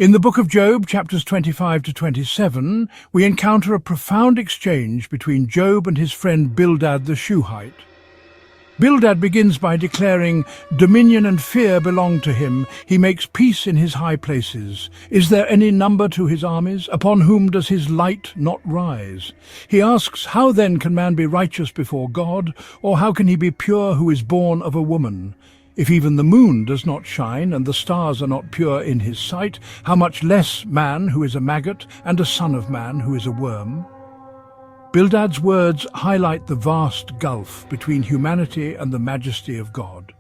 In the book of Job, chapters 25 to 27, we encounter a profound exchange between Job and his friend Bildad the Shuhite. Bildad begins by declaring, "Dominion and fear belong to him. He makes peace in his high places. Is there any number to his armies? Upon whom does his light not rise?" He asks, how then can man be righteous before God, or how can he be pure who is born of a woman? If even the moon does not shine and the stars are not pure in his sight, how much less man who is a maggot and a son of man who is a worm? Bildad's words highlight the vast gulf between humanity and the majesty of God.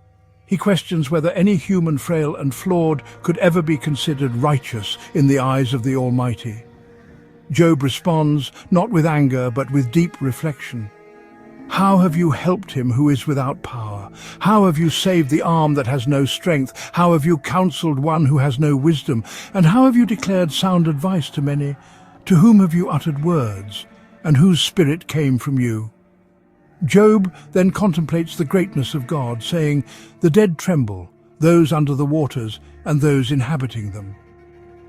He questions whether any human, frail and flawed, could ever be considered righteous in the eyes of the Almighty. Job responds, not with anger, but with deep reflection. How have you helped him who is without power? How have you saved the arm that has no strength? How have you counseled one who has no wisdom? And how have you declared sound advice to many? To whom have you uttered words? And whose spirit came from you? Job then contemplates the greatness of God, saying, "The dead tremble, those under the waters, and those inhabiting them.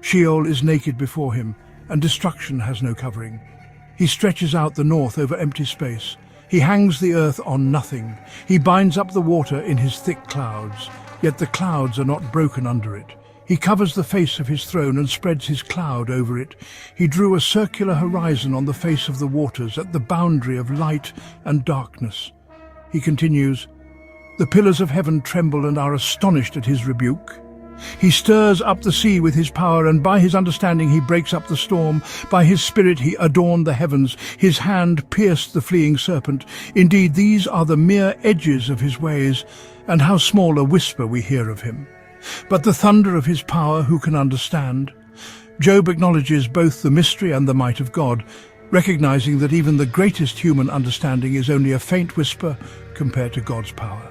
Sheol is naked before him, and destruction has no covering. He stretches out the north over empty space. He hangs the earth on nothing. He binds up the water in his thick clouds, yet the clouds are not broken under it. He covers the face of his throne and spreads his cloud over it. He drew a circular horizon on the face of the waters at the boundary of light and darkness." He continues, "The pillars of heaven tremble and are astonished at his rebuke. He stirs up the sea with his power, and by his understanding he breaks up the storm. By his spirit he adorned the heavens. His hand pierced the fleeing serpent. Indeed, these are the mere edges of his ways, and how small a whisper we hear of him. But the thunder of his power who can understand?" Job acknowledges both the mystery and the might of God, recognizing that even the greatest human understanding is only a faint whisper compared to God's power.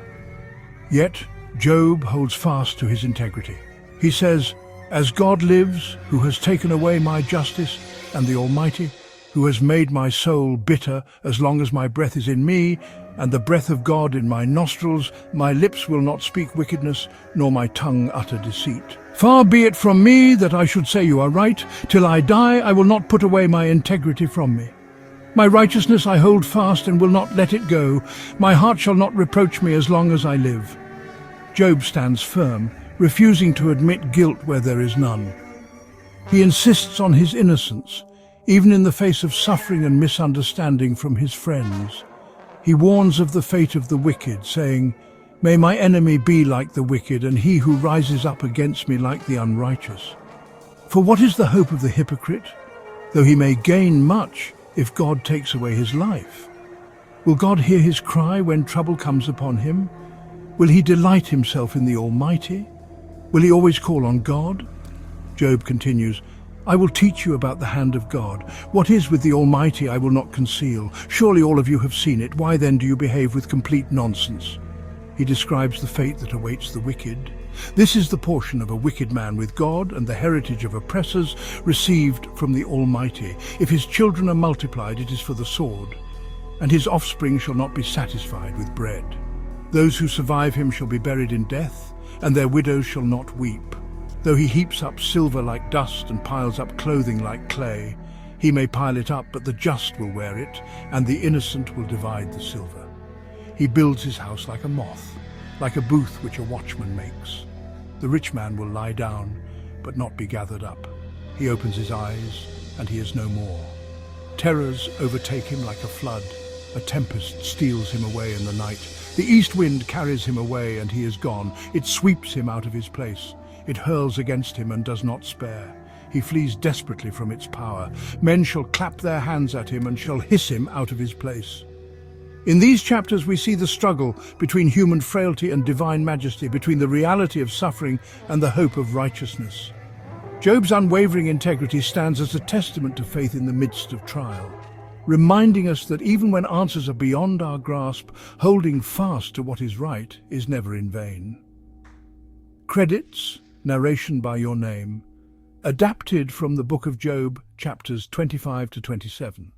Yet, Job holds fast to his integrity. He says, "As God lives, who has taken away my justice, and the Almighty, who has made my soul bitter as long as my breath is in me, and the breath of God in my nostrils, my lips will not speak wickedness, nor my tongue utter deceit. Far be it from me that I should say you are right. Till I die, I will not put away my integrity from me. My righteousness I hold fast and will not let it go. My heart shall not reproach me as long as I live." Job stands firm, refusing to admit guilt where there is none. He insists on his innocence, even in the face of suffering and misunderstanding from his friends. He warns of the fate of the wicked, saying, "May my enemy be like the wicked, and he who rises up against me like the unrighteous. For what is the hope of the hypocrite, though he may gain much if God takes away his life? Will God hear his cry when trouble comes upon him? Will he delight himself in the Almighty? Will he always call on God?" Job continues, "I will teach you about the hand of God. What is with the Almighty I will not conceal. Surely all of you have seen it. Why then do you behave with complete nonsense?" He describes the fate that awaits the wicked. "This is the portion of a wicked man with God, and the heritage of oppressors received from the Almighty. If his children are multiplied, it is for the sword, and his offspring shall not be satisfied with bread. Those who survive him shall be buried in death, and their widows shall not weep. Though he heaps up silver like dust and piles up clothing like clay, he may pile it up, but the just will wear it, and the innocent will divide the silver. He builds his house like a moth, like a booth which a watchman makes. The rich man will lie down, but not be gathered up. He opens his eyes, and he is no more. Terrors overtake him like a flood. A tempest steals him away in the night. The east wind carries him away, and he is gone. It sweeps him out of his place. It hurls against him and does not spare. He flees desperately from its power. Men shall clap their hands at him and shall hiss him out of his place." In these chapters we see the struggle between human frailty and divine majesty, between the reality of suffering and the hope of righteousness. Job's unwavering integrity stands as a testament to faith in the midst of trial, reminding us that even when answers are beyond our grasp, holding fast to what is right is never in vain. Credits, narration by your name, adapted from the book of Job, chapters 25 to 27.